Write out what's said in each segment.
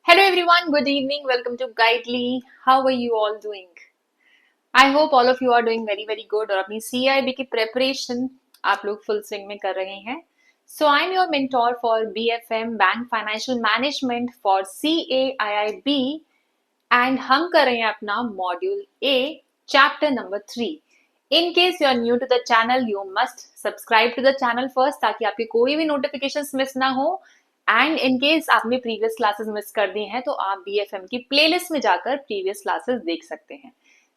Hello everyone, good evening. Welcome to Guidely. How are you all doing? I hope all of you are doing very good और अपनी CIB की preparation आप लोग full swing में कर रहे हैं. So I'm your mentor for BFM Bank Financial Management for CAIIB and हम कर रहे हैं अपना Module A, Chapter number 3. In case you are new to the channel, you must subscribe to the channel first ताकि आपके कोई भी notifications miss ना हो. एंड इन केस आपने प्रीवियस क्लासेस मिस कर दी हैं तो आप BFM की प्लेलिस्ट में जाकर प्रीवियस क्लासेस देख सकते हैं.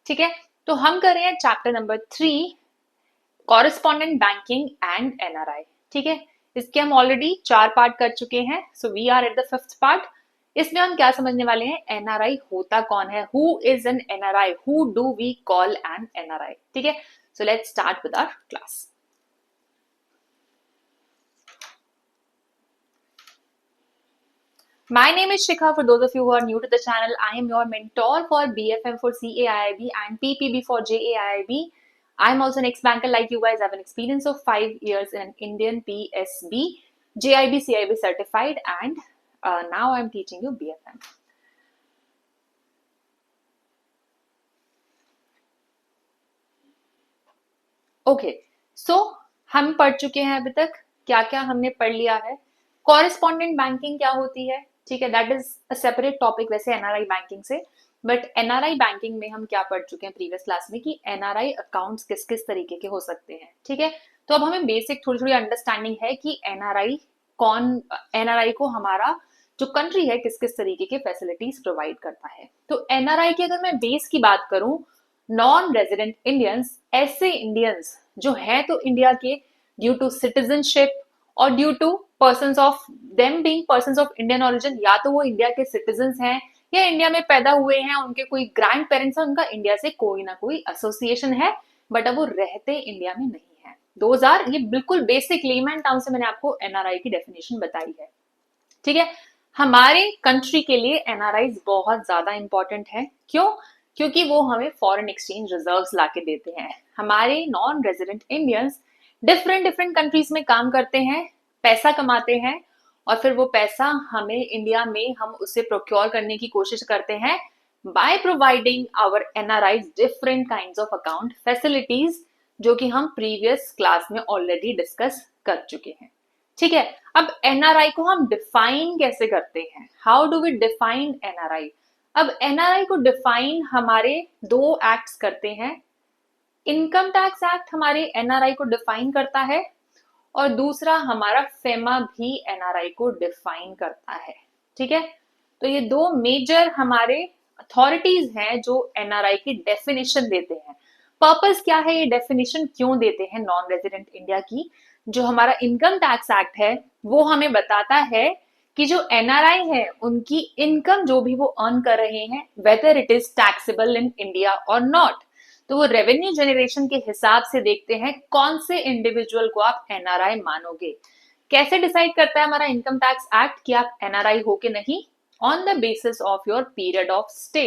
ठीक है, तो हम कर रहे हैं chapter number 3 correspondent banking and NRI. ठीक है, इसके हम ऑलरेडी 4 पार्ट कर चुके हैं. So we are at the 5th part. इसमें हम क्या समझने वाले हैं, NRI होता कौन है, who is an NRI, who do we call an NRI. ठीक है, so let's start with our class. My name is Shikha. For those of you who are new to the channel, I am your mentor for BFM for CAIIB and PPB for JAIIB. I'm also an ex-banker like you guys. I have an experience of 5 years in Indian PSB, JIB, CIB certified, and now I'm teaching you BFM. Okay, so हम पढ़ चुके हैं अभी तक. क्या क्या हमने पढ़ लिया है. कॉरेस्पॉन्डेंट बैंकिंग क्या होती है, ठीक है, that is a separate topic वैसे NRI बैंकिंग से. बट NRI बैंकिंग में हम क्या पढ़ चुके हैं प्रीवियस क्लास में कि NRI अकाउंट्स किस किस तरीके के हो सकते हैं. ठीक है, तो अब हमें बेसिक थोड़ी थोड़ी अंडरस्टैंडिंग है कि NRI को हमारा जो कंट्री है किस किस तरीके के फैसिलिटीज प्रोवाइड करता है. तो NRI की अगर मैं बेस की बात करूं, नॉन रेजिडेंट इंडियंस, ऐसे इंडियंस जो है तो इंडिया के ड्यू टू सिटीजनशिप और due to persons of them being persons of Indian origin, या तो वो इंडिया के सिटीजन्स हैं या इंडिया में पैदा हुए हैं, उनके कोई ग्रैंड पेरेंट्स हैं, उनका इंडिया से कोई ना कोई एसोसिएशन है, बट अब वो रहते इंडिया में नहीं है. दोज आर, ये बिल्कुल बेसिक लेमैन टर्म से मैंने आपको NRI की डेफिनेशन बताई है. ठीक है, हमारे कंट्री के लिए NRI बहुत ज्यादा इंपॉर्टेंट है. क्यों? क्योंकि वो हमें फॉरेन एक्सचेंज रिजर्व्स लाके देते हैं. हमारे non resident Indians different countries में काम करते हैं, पैसा कमाते हैं, और फिर वो पैसा हमें इंडिया में हम उसे प्रोक्योर करने की कोशिश करते हैं by providing our NRIs different kinds of account facilities, जो कि हम प्रीवियस क्लास में ऑलरेडी डिस्कस कर चुके हैं. ठीक है, अब NRI को हम डिफाइन कैसे करते हैं, how do we define NRI. अब NRI को डिफाइन हमारे 2 एक्ट्स करते हैं. इनकम टैक्स एक्ट हमारे NRI को डिफाइन करता है और दूसरा हमारा FEMA भी NRI को डिफाइन करता है. ठीक है, तो ये 2 मेजर हमारे अथॉरिटीज हैं जो NRI की डेफिनेशन देते हैं. पर्पस क्या है, ये डेफिनेशन क्यों देते हैं नॉन रेजिडेंट इंडिया की. जो हमारा इनकम टैक्स एक्ट है वो हमें बताता है कि जो NRI है उनकी इनकम जो भी वो अर्न कर रहे हैं, whether it is taxable in India और नॉट, तो वो रेवेन्यू जनरेशन के हिसाब से देखते हैं कौन से इंडिविजुअल को आप NRI मानोगे. कैसे डिसाइड करता है हमारा इनकम टैक्स एक्ट कि आप NRI हो कि नहीं, on the basis of your period of stay,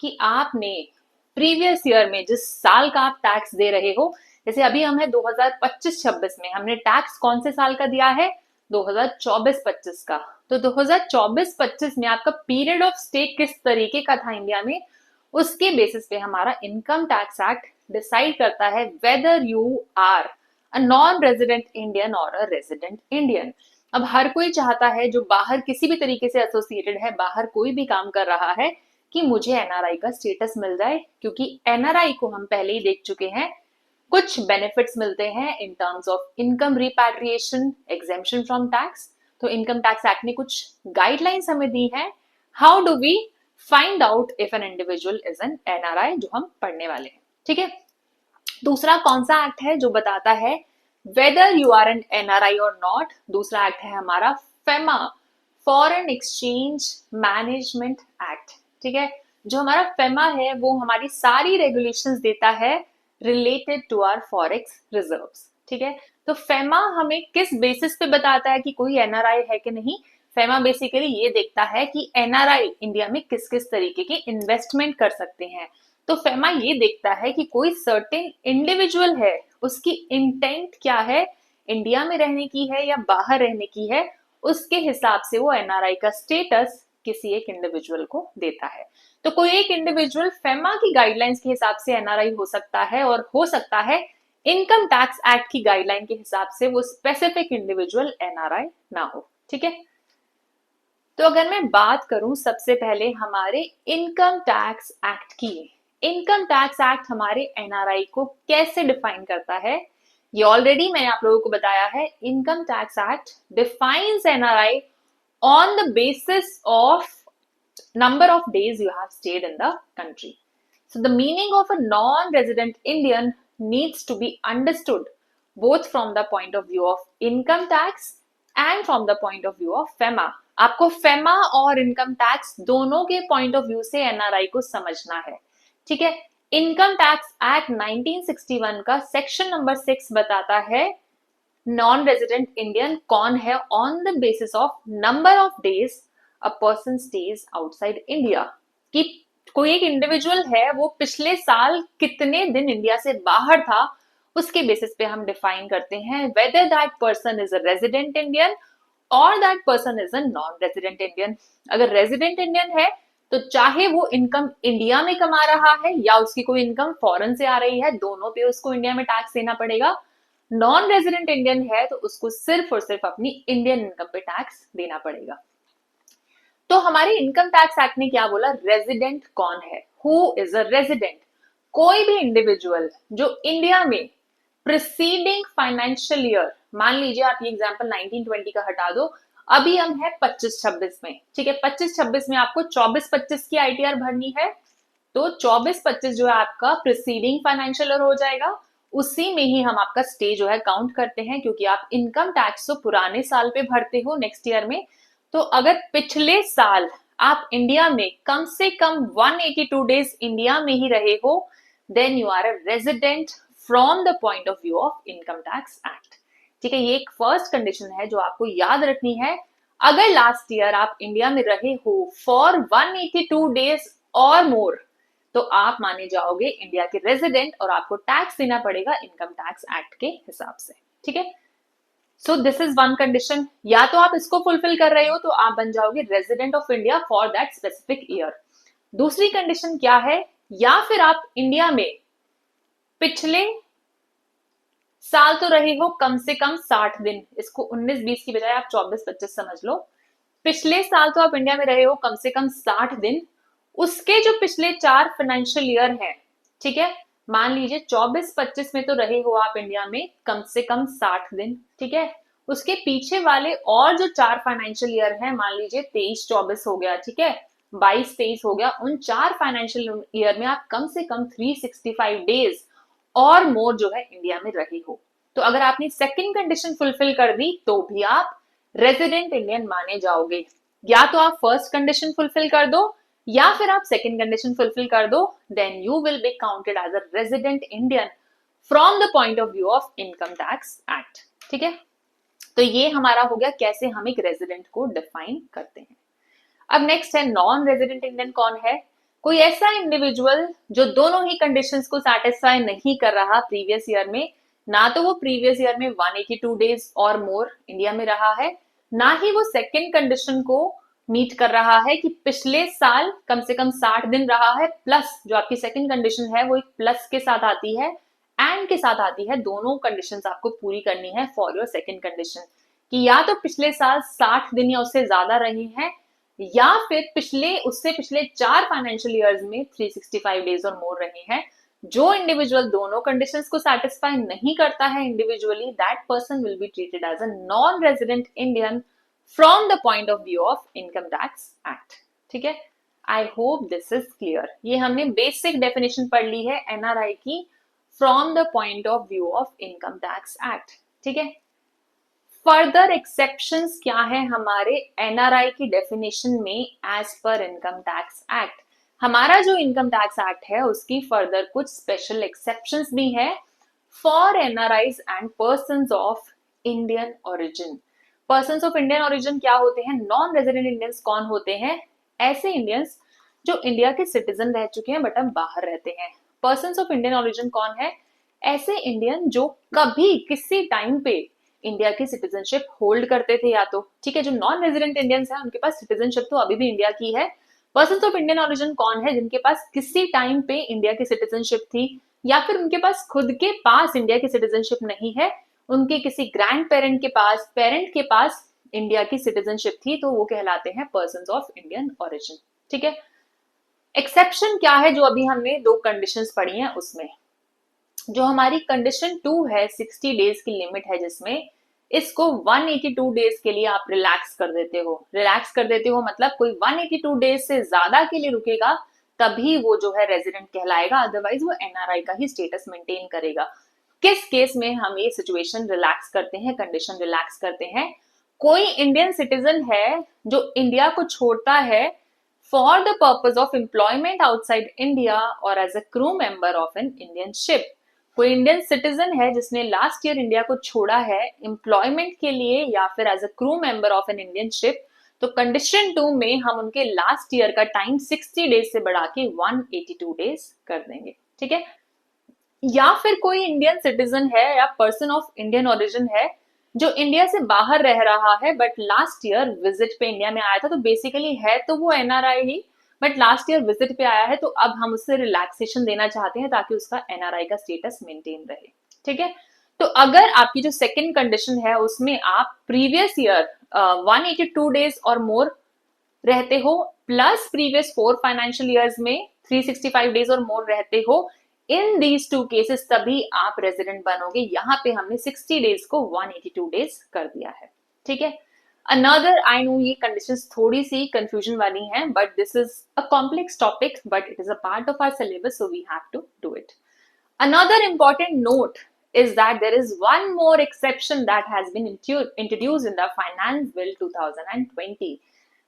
कि आपने प्रीवियस ईयर में जिस साल का आप टैक्स दे रहे हो, जैसे अभी हम है 2025-26 में, हमने टैक्स कौन से साल का दिया है, 2024-25 का. तो 2024-25 में आपका पीरियड ऑफ स्टे किस तरीके का था इंडिया में, उसके बेसिस पे हमारा इनकम टैक्स एक्ट डिसाइड करता है whether you are a non resident Indian और अ रेजिडेंट इंडियन. अब हर कोई चाहता है जो बाहर किसी भी तरीके से एसोसिएटेड है, बाहर कोई भी काम कर रहा है, कि मुझे NRI का स्टेटस मिल जाए, क्योंकि NRI को हम पहले ही देख चुके हैं कुछ बेनिफिट्स मिलते हैं in terms of income repatriation, exemption from tax. तो इनकम टैक्स एक्ट ने कुछ गाइडलाइंस हमें दी हैं, how do we find out if an individual is an NRI, जो हम पढ़ने वाले हैं. ठीक है, दूसरा कौन सा एक्ट है जो बताता है whether you are an NRI और नॉट, दूसरा एक्ट है हमारा FEMA, foreign exchange management act. ठीक है, जो हमारा FEMA है वो हमारी सारी रेगुलेशंस देता है related to our forex reserves. ठीक है, तो FEMA हमें किस बेसिस पे बताता है कि कोई NRI है कि नहीं. FEMA बेसिकली ये देखता है कि NRI इंडिया में किस किस तरीके के इन्वेस्टमेंट कर सकते हैं. तो FEMA ये देखता है कि कोई सर्टेन इंडिविजुअल है, उसकी इंटेंट क्या है, इंडिया में रहने की है या बाहर रहने की है, उसके हिसाब से वो NRI का स्टेटस किसी एक इंडिविजुअल को देता है। तो कोई एक इंडिविजुअल फेमा की गाइडलाइंस के हिसाब से एनआरआई हो सकता है, और हो सकता है इनकम टैक्स एक्ट की गाइडलाइन के हिसाब से वो स्पेसिफिक इंडिविजुअल एनआरआई ना हो। ठीक है, तो अगर मैं बात करूं सबसे पहले हमारे इनकम टैक्स एक्ट की, इनकम टैक्स एक्ट हमारे एनआरआई को कैसे डिफाइन करता है, ये ऑलरेडी मैंने आप लोगों को बताया है। Income tax act defines NRI on the basis of number of days you have stayed in the country. So the meaning of a non-resident Indian needs to be understood both from the point of view of income tax and from the point of view of FEMA. आपको FEMA और income tax दोनों के point of view से NRI को समझना है। ठीक है, इनकम टैक्स एक्ट 1961 का सेक्शन नंबर 6 बताता है नॉन रेजिडेंट इंडियन कौन है on the basis of number of days a person stage outside India, कि कोई एक इंडिविजुअल है वो पिछले साल कितने दिन इंडिया से बाहर था, उसके बेसिस पे हम डिफाइन करते हैं whether that person is a resident Indian और that person is a non resident Indian. अगर रेजिडेंट इंडियन है तो चाहे वो इनकम इंडिया में कमा रहा है या उसकी कोई इनकम फॉरेन से आ रही है, दोनों पे उसको इंडिया में टैक्स देना पड़ेगा। नॉन रेजिडेंट इंडियन है तो उसको सिर्फ और सिर्फ अपनी इंडियन इनकम पे टैक्स देना पड़ेगा। तो हमारे इनकम टैक्स एक्ट ने क्या बोला, रेजिडेंट कौन है, हु इज अ रेजिडेंट, कोई भी इंडिविजुअल जो इंडिया में प्रिसीडिंग फाइनेंशियल ईयर, मान लीजिए आप ये एग्जांपल 1920 का हटा दो, अभी हम है 25-26 में। ठीक है, 25-26 में आपको 24-25 की आईटीआर भरनी है, तो 24-25 जो है आपका प्रिसीडिंग फाइनेंशियल ईयर हो जाएगा, उसी में ही हम आपका स्टे जो है काउंट करते हैं, क्योंकि आप इनकम टैक्स तो पुराने साल पे भरते हो नेक्स्ट ईयर में। तो अगर पिछले साल आप इंडिया में कम से कम 182 डेज इंडिया में ही रहे हो, then you are a resident from the point of view of income tax act. ठीक है, ये एक फर्स्ट कंडीशन है जो आपको याद रखनी है। अगर लास्ट ईयर आप इंडिया में रहे हो फॉर 182 डेज और मोर, तो आप माने जाओगे इंडिया के रेजिडेंट और आपको टैक्स देना पड़ेगा इनकम टैक्स एक्ट के हिसाब से। ठीक है, so this is one condition, या तो आप इसको फुलफिल कर रहे हो तो आप बन जाओगे resident of India for that specific year. दूसरी कंडीशन क्या है, या फिर आप इंडिया में पिछले साल तो रहे हो कम से कम 60 दिन, इसको 19-20 की बजाय आप 24-25 समझ लो। पिछले साल तो आप इंडिया में रहे हो कम से कम 60 दिन, उसके जो पिछले 4 फाइनेंशियल ईयर हैं, ठीक है, मान लीजिए 24-25 में तो रहे हो आप इंडिया में कम से कम 60 दिन। ठीक है, उसके पीछे वाले और जो 4 फाइनेंशियल ईयर हैं, मान लीजिए 23-24 हो गया, ठीक है, 22-23 हो गया, उन 4 फाइनेंशियल ईयर में आप कम से कम 365 डेज और मोर जो है इंडिया में रहे हो। तो अगर आपने सेकंड कंडीशन फुलफिल कर दी तो भी आप रेजिडेंट इंडियन माने जाओगे। या तो आप फर्स्ट कंडीशन फुलफिल कर दो या फिर आप सेकंड कंडीशन फुलफिल कर दो, then you will be counted as a resident Indian from the point of view of income tax act. ठीक है, तो ये हमारा हो गया कैसे हम एक रेजिडेंट को डिफाइन करते हैं। अब नेक्स्ट है नॉन रेजिडेंट इंडियन कौन है, कोई ऐसा इंडिविजुअल जो दोनों ही कंडीशंस को सेटिस्फाई नहीं कर रहा प्रीवियस ईयर में, ना तो वो प्रीवियस ईयर में 182 डेज और मोर इंडिया में रहा है, ना ही वो सेकंड कंडीशन को मीट कर रहा है कि पिछले साल कम से कम 60 दिन रहा है, प्लस जो आपकी सेकंड कंडीशन है वो एक प्लस के साथ आती है, एंड के साथ आती है, दोनों कंडीशंस आपको पूरी करनी है फॉर योर सेकंड कंडीशन, कि या तो पिछले साल 60 दिन या उससे ज्यादा रहे हैं, या फिर उससे पिछले 4 फाइनेंशियल ईयर्स में 365 डेज और मोर रहे हैं। जो इंडिविजुअल दोनों कंडीशंस को सेटिस्फाई नहीं करता है individually, that person will be treated as a non resident Indian from the point of view of income tax act. ठीक है, I hope this is clear. ये हमने बेसिक डेफिनेशन पढ़ ली है एनआरआई की from the point of view of income tax act. ठीक है, फर्दर एक्सेप्शंस क्या है हमारे एनआरआई की डेफिनेशन में as per income tax act. हमारा जो इनकम टैक्स एक्ट है उसकी फर्दर कुछ स्पेशल एक्सेप्शंस भी है for NRIs and persons of Indian origin. Persons of Indian origin क्या होते हैं, नॉन रेजिडेंट इंडियंस कौन होते हैं, ऐसे इंडियंस जो इंडिया के सिटीजन रह चुके हैं बट हम बाहर रहते हैं। पर्संस ऑफ इंडियन ओरिजिन कौन है, ऐसे इंडियन जो कभी किसी टाइम पे इंडिया की सिटीजनशिप होल्ड करते थे या तो, ठीक है, जो नॉन रेजिडेंट इंडियंस है उनके पास सिटीजनशिप तो अभी भी इंडिया की है। पर्सन ऑफ इंडियन ओरिजिन कौन है जिनके पास किसी टाइम पे इंडिया की सिटीजनशिप थी, या फिर उनके पास खुद के पास इंडिया की सिटीजनशिप नहीं है, उनके किसी ग्रैंड पेरेंट के पास, पेरेंट के पास इंडिया की सिटीजनशिप थी, तो वो कहलाते हैं पर्सन ऑफ इंडियन ओरिजिन। ठीक है, एक्सेप्शन क्या है जो अभी हमने दो कंडीशंस पढ़ी हैं उसमें, जो हमारी कंडीशन 2 है 60 डेज की लिमिट है, जिसमें इसको 182 डेज के लिए आप रिलैक्स कर देते हो। रिलैक्स कर देते हो मतलब कोई 182 डेज से ज्यादा के लिए रुकेगा तभी वो जो है रेजिडेंट कहलाएगा, अदरवाइज वो एनआरआई का ही स्टेटस मेंटेन करेगा। किस केस में हम ये सिचुएशन रिलैक्स करते हैं, कंडीशन रिलैक्स करते हैं? कोई इंडियन सिटीजन है जो इंडिया को छोड़ता है for the purpose of employment outside India और as a crew member of an Indian ship. कोई इंडियन सिटीजन है जिसने लास्ट ईयर इंडिया को छोड़ा है एम्प्लॉयमेंट के लिए या फिर as a crew member of an Indian ship, तो कंडीशन 2 में हम उनके लास्ट ईयर का टाइम 60 डेज से बढ़ा के 182 डेज कर देंगे। ठीक है, या फिर कोई इंडियन सिटीजन है या पर्सन ऑफ इंडियन ओरिजिन है जो इंडिया से बाहर रह रहा है बट लास्ट ईयर विजिट पे इंडिया में आया था, तो बेसिकली है तो वो NRI he, but last year visit पे आया है, तो अब हम उससे रिलैक्सेशन देना चाहते हैं ताकि उसका एनआरआई का स्टेटस मेंटेन रहे। ठीक है, तो अगर आपकी जो सेकंड कंडीशन है उसमें आप प्रीवियस ईयर 182 डेज और मोर रहते हो प्लस प्रीवियस 4 फाइनेंशियल ईयर्स में 365 डेज और मोर रहते हो, इन दीज टू केसेस तभी आप रेजिडेंट बनोगे। यहां पे हमने 60 डेज को 182 डेज कर दिया है। ठीक है, अनदर, आई नो ये कंडीशंस थोड़ी सी कंफ्यूजन वाली हैं, but this is a complex topic, but it is a part of our syllabus, so we have to do it. Another important note is that there is one more exception that has been introduced in the Finance Bill 2020.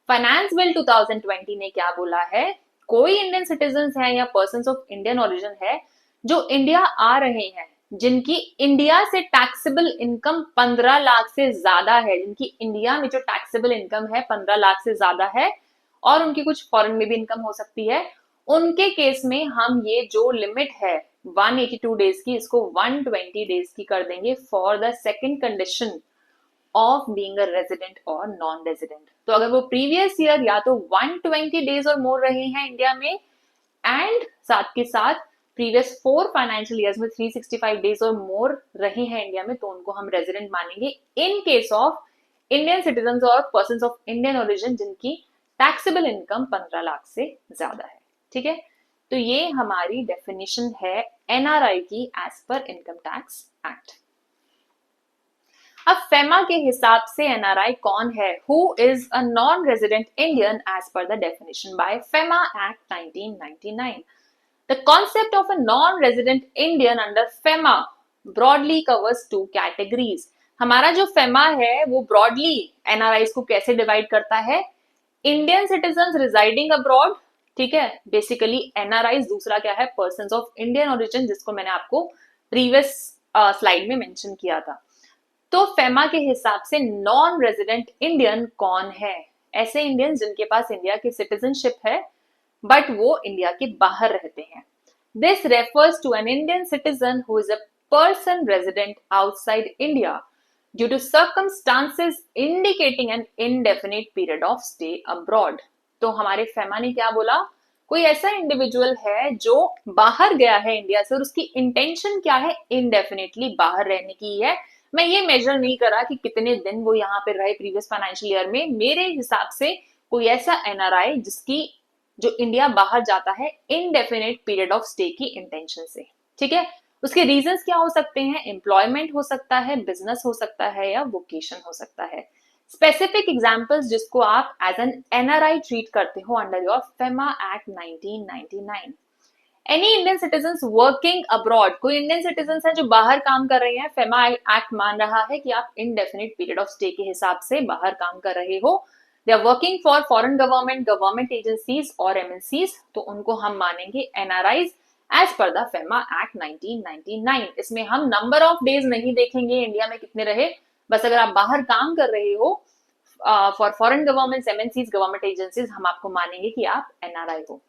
Finance bill 2020 ने क्या बोला है, कोई Indian citizen है या person of Indian origin है जो India आ रहे हैं, जिनकी इंडिया से टैक्सेबल इनकम 15 लाख से ज्यादा है, जिनकी इंडिया में जो टैक्सेबल इनकम है 15 लाख से ज्यादा है और उनकी कुछ फॉरेन में भी इनकम हो सकती है, उनके केस में हम ये जो लिमिट है 182 डेज की, इसको 120 डेज की कर देंगे for the second condition of being a resident और नॉन रेजिडेंट। तो अगर वो प्रीवियस ईयर या तो 120 डेज और मोर रहे हैं इंडिया में एंड साथ के साथ प्रीवियस 4 फाइनेंशियल ईयर्स में 365 डेज और मोर रहे हैं इंडिया में, तो उनको हम रेजिडेंट मानेंगे in case of Indian citizen और पर्सन ऑफ इंडियन ओरिजिन जिनकी टैक्सेबल इनकम 15 लाख से ज्यादा है। ठीक है, तो ये हमारी डेफिनेशन है एनआरआई की as per income tax act. अब फेमा के हिसाब से एनआरआई कौन है, who is a non resident Indian as per the definition by FEMA act 1999। The concept of a non resident Indian under FEMA broadly covers 2 categories. हमारा जो FEMA है वो ब्रॉडली एनआरआईज को कैसे डिवाइड करता है, इंडियन सिटीजन रिजाइडिंग अब्रॉड, ठीक है, बेसिकली एनआरआईज, दूसरा क्या है पर्सन ऑफ इंडियन ओरिजिन, जिसको मैंने आपको प्रीवियस स्लाइड में मेंशन किया था। तो फेमा के हिसाब से नॉन रेजिडेंट इंडियन कौन है, ऐसे इंडियन जिनके पास इंडिया की सिटीजनशिप है बट वो इंडिया के बाहर रहते हैं। This refers to an Indian citizen who is a person resident outside India due to circumstances indicating an indefinite period of stay abroad. तो हमारे फेमा ने क्या बोला, कोई ऐसा इंडिविजुअल है जो बाहर गया है इंडिया से और उसकी इंटेंशन क्या है, इनडेफिनेटली बाहर रहने की है। मैं ये मेजर नहीं करा कि कितने दिन वो यहाँ पे रहे प्रीवियस फाइनेंशियल ईयर में, मेरे हिसाब से कोई ऐसा एनआरआई जिसकी जो इंडिया बाहर जाता है इनडेफिनेट पीरियड ऑफ स्टे की इंटेंशन से। ठीक है, उसके रीजंस क्या हो सकते हैं, एम्प्लॉयमेंट हो सकता है, बिजनेस हो सकता है या वोकेशन हो सकता है। स्पेसिफिक एग्जांपल्स जिसको आप एज एन एनआरआई ट्रीट करते हो under your FEMA act 1999। Any Indian citizen working abroad, कोई इंडियन सिटीजन है जो बाहर काम कर रहे हैं, फेमा एक्ट मान रहा है कि आप इनडेफिनिट पीरियड ऑफ स्टे के हिसाब से बाहर काम कर रहे हो, they are working for foreign government, government agencies और एमएनसीज, तो उनको हम मानेंगे NRIs as per the FEMA act 1999। इसमें हम नंबर ऑफ डेज नहीं देखेंगे इंडिया में कितने रहे, बस अगर आप बाहर काम कर रहे हो for foreign government, MNCs, government agencies, हम आपको मानेंगे कि आप एनआरआई हो।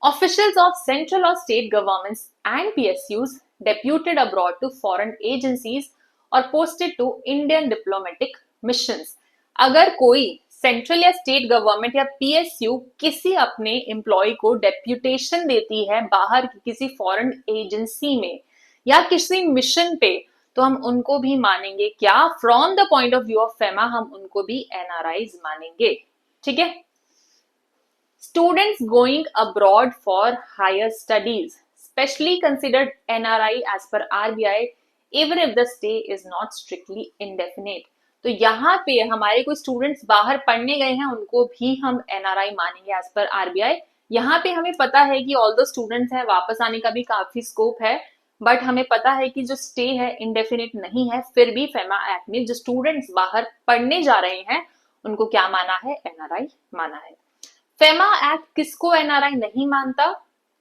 Officials of central or state governments and PSUs deputed abroad to foreign agencies और posted to Indian diplomatic missions. अगर कोई सेंट्रल या स्टेट गवर्नमेंट या पीएसयू किसी अपने एम्प्लॉय को डेप्यूटेशन देती है बाहर की किसी फॉरेन एजेंसी में या किसी मिशन पे, तो हम उनको भी मानेंगे क्या? From the point of view of FEMA हम उनको भी एनआरआईज मानेंगे। ठीक है। Students going abroad for higher studies, specially considered NRI as per RBI, even if the stay is not strictly indefinite. तो यहाँ पे हमारे कोई स्टूडेंट्स बाहर पढ़ने गए हैं उनको भी हम एनआरआई मानेंगे एज पर आरबीआई। यहाँ पे हमें पता है कि ऑल द स्टूडेंट्स हैं, वापस आने का भी काफी स्कोप है, बट हमें पता है कि जो स्टे है इंडेफिनिट नहीं है, फिर भी फेमा एक्ट में जो स्टूडेंट्स बाहर पढ़ने जा रहे हैं उनको क्या माना है? एनआरआई माना है। फेमा एक्ट किसको एनआरआई नहीं मानता?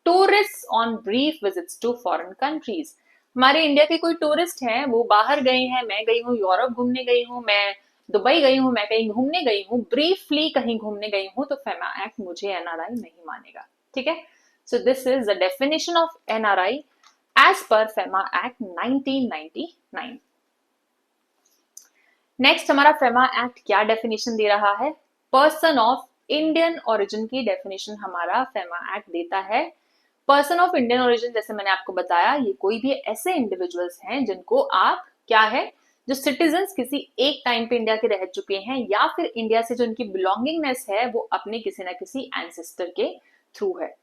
Tourist on brief visits to foreign countries. हमारे इंडिया के कोई टूरिस्ट हैं, वो बाहर गए हैं, मैं गई हूँ यूरोप घूमने गई हूँ, मैं दुबई गई हूँ, मैं कहीं घूमने गई हूँ, ब्रीफली कहीं घूमने गई हूँ, तो फेमा एक्ट मुझे एनआरआई नहीं मानेगा। ठीक है। So this is the definition of NRI as per FEMA act 1999। Next हमारा फेमा एक्ट क्या डेफिनेशन दे रहा है? पर्सन ऑफ इंडियन ओरिजिन की डेफिनेशन हमारा फेमा एक्ट देता है। पर्सन ऑफ इंडियन ओरिजिन, जैसे मैंने आपको बताया, ये कोई भी ऐसे इंडिविजुअल्स हैं जिनको आप क्या है, जो सिटीजन्स किसी एक टाइम पे इंडिया के रह चुके हैं या फिर इंडिया से जो उनकी बिलोंगिंगनेस है वो अपने किसी ना किसी एंसेस्टर के थ्रू है।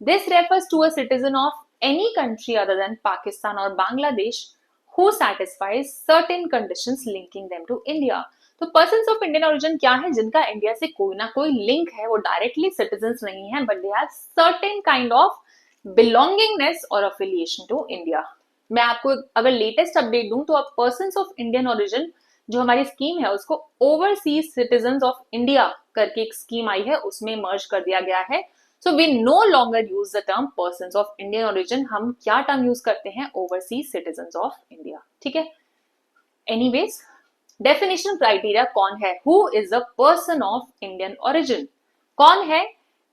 This refers to a citizen of any country other than Pakistan और Bangladesh who satisfies certain conditions linking them to India। तो पर्सन्स ऑफ इंडियन ओरिजिन क्या है? जिनका इंडिया से कोई ना कोई लिंक है, वो डायरेक्टली सिटीजन्स नहीं है, but they have certain kind of belongingness और अफिलिएशन टू इंडिया। मैं आपको अगर लेटेस्ट अपडेट दूं तो अब पर्सन्स ऑफ इंडियन ओरिजिन जो हमारी स्कीम है उसको ओवरसीज सिटीजन्स ऑफ इंडिया करके एक स्कीम आई है, उसमें मर्ज कर दिया गया है। So we no longer use the term persons of Indian origin। हम क्या टर्म यूज करते हैं? overseas citizens of India। ठीक है। Anyways, definition criteria कौन है? Who is a person of Indian origin? कौन है?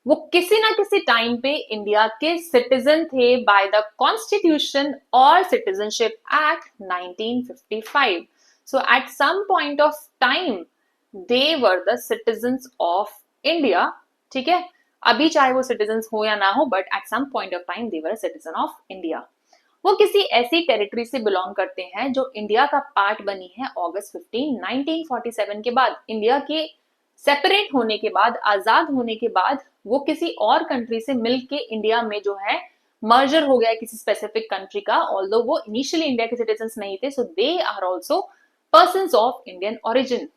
वो किसी ना किसी टाइम पे इंडिया के सिटीजन थे बाय द कॉन्स्टिट्यूशन और citizenship act 1955। So at some point of time they were the citizens of India। ठीक है। अभी चाहे वो सिटीजन हो या ना हो, but at some point of time they were citizen of India. वो किसी ऐसी टेरिटरी से बिलोंग करते हैं जो इंडिया का पार्ट बनी है अगस्त 15, 1947 के बाद। इंडिया के सेपरेट होने के बाद, आजाद होने के बाद, वो किसी और कंट्री से मिलके इंडिया में जो है मर्जर हो गया किसी स्पेसिफिक कंट्री का, ऑल्दो वो इनिशियली इंडिया के सिटीजन नहीं थे। So they are also persons of Indian origin.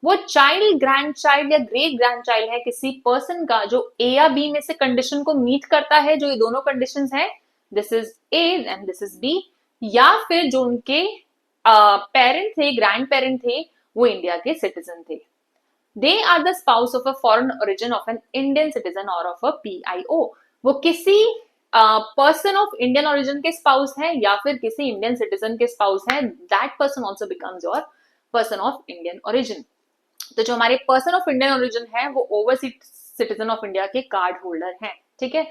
वो चाइल्ड, ग्रैंड चाइल्ड या ग्रेट ग्रैंड चाइल्ड है किसी पर्सन का जो ए या बी में से कंडीशन को मीट करता है, जो ये दोनों कंडीशन है, this is A and this is B, या फिर जो उनके पेरेंट थे, ग्रैंड पेरेंट थे, वो इंडिया के सिटीजन थे। They are the spouse of a foreign origin of an Indian citizen और ऑफ अ पीआईओ। वो किसी पर्सन ऑफ इंडियन ओरिजिन के स्पाउस है या फिर किसी इंडियन सिटीजन के स्पाउस है, that person also becomes your person of Indian origin. तो जो हमारे पर्सन ऑफ इंडियन ओरिजिन है वो ओवरसीज सिटीजन ऑफ इंडिया के कार्ड होल्डर हैं। ठीक है।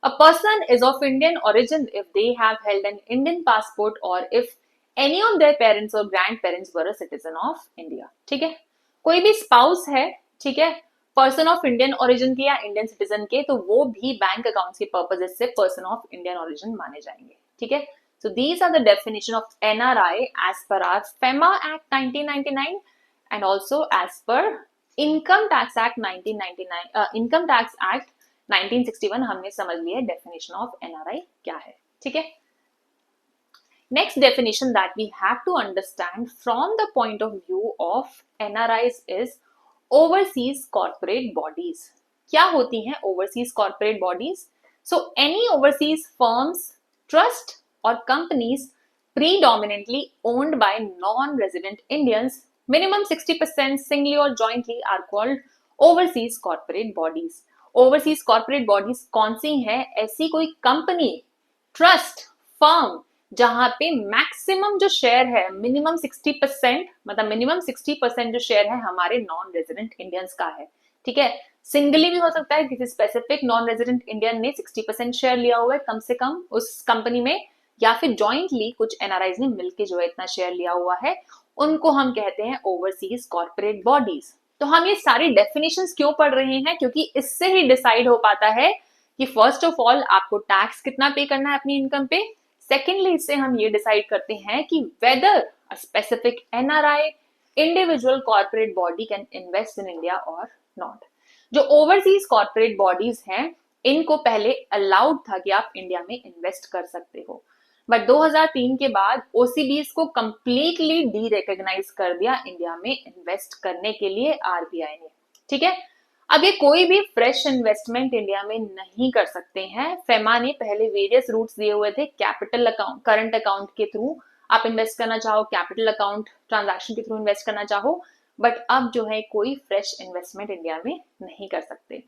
A person is of Indian origin if they have held an Indian passport और if any of their parents और grand parents were a citizen of India. ठीक है। कोई भी स्पाउस है, ठीक है, पर्सन ऑफ इंडियन ओरिजिन के या इंडियन सिटीजन के, तो वो भी बैंक अकाउंट्स के पर्पसेस से पर्सन ऑफ इंडियन ओरिजिन माने जाएंगे। ठीक है। So these are the definition of NRI as per our FEMA act 1999 and also as per Income Tax Act 1999, Income Tax Act 1961। हमने समझ लिया है डेफिनेशन ऑफ एनआरआई क्या है। ठीक है। Next definition that we have to understand from the point of view of NRIs is overseas corporate bodies. क्या होती हैं overseas corporate bodies? So any overseas firms, trust और companies predominantly owned by non-resident Indians, minimum 60% singly or jointly, are called overseas corporate bodies। overseas corporate bodies कौन सी हैं? ऐसी कोई company, trust, firm जहां पे मैक्सिमम जो शेयर है minimum 60%, मतलब मिनिमम 60% जो शेयर है हमारे नॉन रेजिडेंट इंडियंस का है। ठीक है। सिंगली भी हो सकता है, किसी स्पेसिफिक नॉन रेजिडेंट इंडियन ने 60% शेयर लिया हुआ है कम से कम उस कंपनी में, या फिर जॉइंटली कुछ एनआरआईज ने मिलके जो है इतना शेयर लिया हुआ है, उनको हम कहते हैं ओवरसीज कॉर्पोरेट बॉडीज। तो हम ये सारी डेफिनेशंस क्यों पढ़ रहे हैं, क्योंकि इससे ही डिसाइड हो पाता है कि फर्स्ट ऑफ ऑल आपको टैक्स कितना पे करना है अपनी इनकम पे। सेकेंडली इससे हम ये डिसाइड करते हैं कि weather a specific NRI individual corporate body can invest in India और नॉट। जो ओवरसीज कॉर्पोरेट बॉडीज हैं, इनको पहले अलाउड था कि आप इंडिया में इन्वेस्ट कर सकते हो, बट 2003 के बाद ओसीबीज को कंप्लीटली डी रिकॉग्नाइज कर दिया इंडिया में इन्वेस्ट करने के लिए आरबीआई ने। ठीक है, अब ये कोई भी फ्रेश इन्वेस्टमेंट इंडिया में नहीं कर सकते हैं। फेमा ने पहले वेरियस रूट्स दिए हुए थे, कैपिटल अकाउंट, करंट अकाउंट के थ्रू आप इन्वेस्ट करना चाहो, कैपिटल अकाउंट ट्रांजैक्शन के थ्रू इन्वेस्ट करना चाहो, बट अब जो है कोई फ्रेश इन्वेस्टमेंट इंडिया में नहीं कर सकते।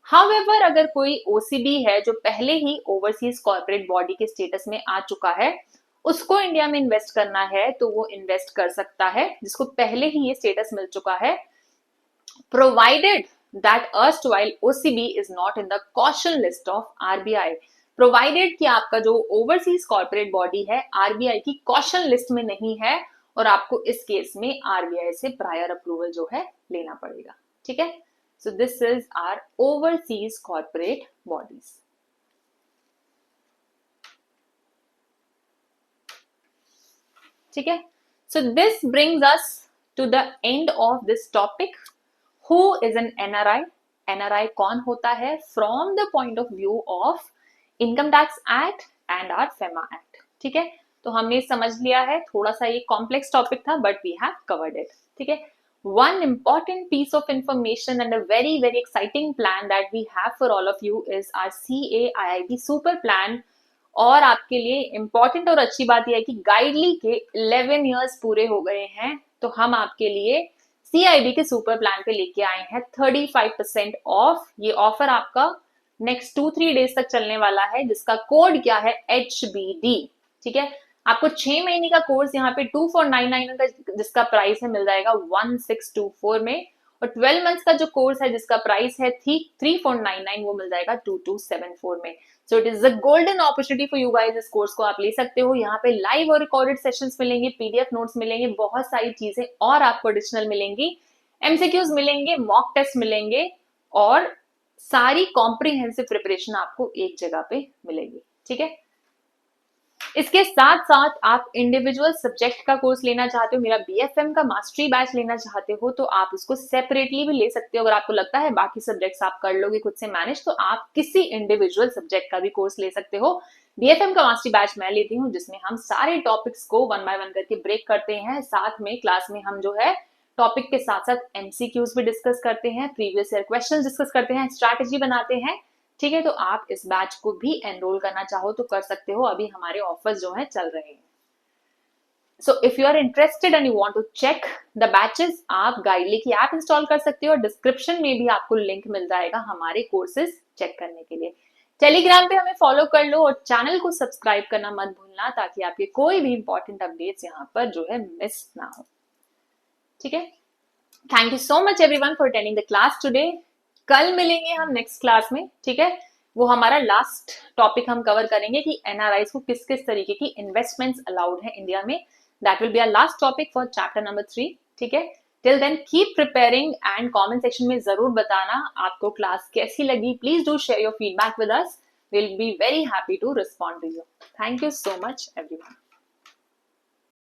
हाउएवर अगर कोई ओसीबी है जो पहले ही ओवरसीज कॉर्पोरेट बॉडी के स्टेटस में आ चुका है, उसको इंडिया में इन्वेस्ट करना है तो वो इन्वेस्ट कर सकता है, जिसको पहले ही ये स्टेटस मिल चुका है, provided that erstwhile OCB is not in the caution list of RBI। Provided कि आपका जो ओवरसीज कॉर्पोरेट बॉडी है आरबीआई की कॉशन लिस्ट में नहीं है, और आपको इस केस में आरबीआई से प्रायर अप्रूवल जो है लेना पड़ेगा। ठीक है, so this is our overseas corporate bodies। ठीक है, so this brings us to the end of this topic। Who is an NRI? NRI कौन होता है from the point of view of Income Tax Act and our FEMA Act। ठीक है, तो हमने समझ लिया है, थोड़ा सा ये कॉम्प्लेक्स टॉपिक था but we have covered it. ठीक है, one important piece of information and a very very exciting plan that we have for all of you is our CAIIB super plan। और आपके लिए important और अच्छी बात यह है कि गाइडली के 11 years पूरे हो गए हैं, तो हम आपके लिए CIB के सुपर प्लान पे लेके आए हैं 35% ऑफ। ये ऑफर आपका नेक्स्ट 2-3 डेज तक चलने वाला है, जिसका कोड क्या है HBD। ठीक है, आपको 6 महीने का कोर्स यहाँ पे 2499 का जिसका प्राइस है मिल जाएगा 1624 में, और 12 मंथ्स का जो कोर्स है जिसका प्राइस है 3499 वो मिल जाएगा 2274 में। So it is a golden opportunity for you guys. इस कोर्स को आप ले सकते हो, यहाँ पे लाइव और रिकॉर्डेड सेशंस मिलेंगे, पीडीएफ नोट्स मिलेंगे, बहुत सारी चीजें और आपको एडिशनल मिलेंगी, एमसीक्यूज मिलेंगे, मॉक टेस्ट मिलेंगे, और सारी कॉम्प्रिहेंसिव प्रिपरेशन आपको एक जगह पे मिलेगी। ठीक है, इसके साथ साथ आप इंडिविजुअल सब्जेक्ट का कोर्स लेना चाहते हो, मेरा बीएफएम का मास्टरी बैच लेना चाहते हो, तो आप उसको सेपरेटली भी ले सकते हो। अगर आपको लगता है बाकी सब्जेक्ट्स आप कर लोगे खुद से मैनेज, तो आप किसी इंडिविजुअल सब्जेक्ट का भी कोर्स ले सकते हो। बीएफएम का मास्टरी बैच मैं लेती हूँ, जिसमें हम सारे टॉपिक्स को 1 by 1 करके ब्रेक करते हैं। साथ में क्लास में हम जो है टॉपिक के साथ साथ एमसीक्यूज भी डिस्कस करते हैं, प्रीवियस ईयर क्वेश्चंस डिस्कस करते हैं, स्ट्रैटेजी बनाते हैं। ठीक है, तो आप इस बैच को भी एनरोल करना चाहो तो कर सकते हो, अभी हमारे ऑफर्स जो हैं चल रहे हैं। So if you are interested and you want to check the batches, आप गाइडली की ऐप इंस्टॉल कर सकते हो, और डिस्क्रिप्शन में भी आपको लिंक मिल जाएगा हमारे कोर्सेज चेक करने के लिए। टेलीग्राम पे हमें फॉलो कर लो, और चैनल को सब्सक्राइब करना मत भूलना, ताकि आपके कोई भी इंपॉर्टेंट अपडेट्स यहाँ पर जो है मिस ना हो। ठीक है, thank you so much everyone for attending the class today. कल मिलेंगे हम नेक्स्ट क्लास में। ठीक है, वो हमारा लास्ट टॉपिक हम कवर करेंगे कि एनआरआईज को किस किस तरीके की इन्वेस्टमेंट्स अलाउड है इंडिया में। That will be our last topic for chapter number 3। ठीक है, till then keep preparing, and comment section में जरूर बताना आपको क्लास कैसी लगी। Please do share your feedback with us, will be very happy to respond to you. Thank you so much everyone.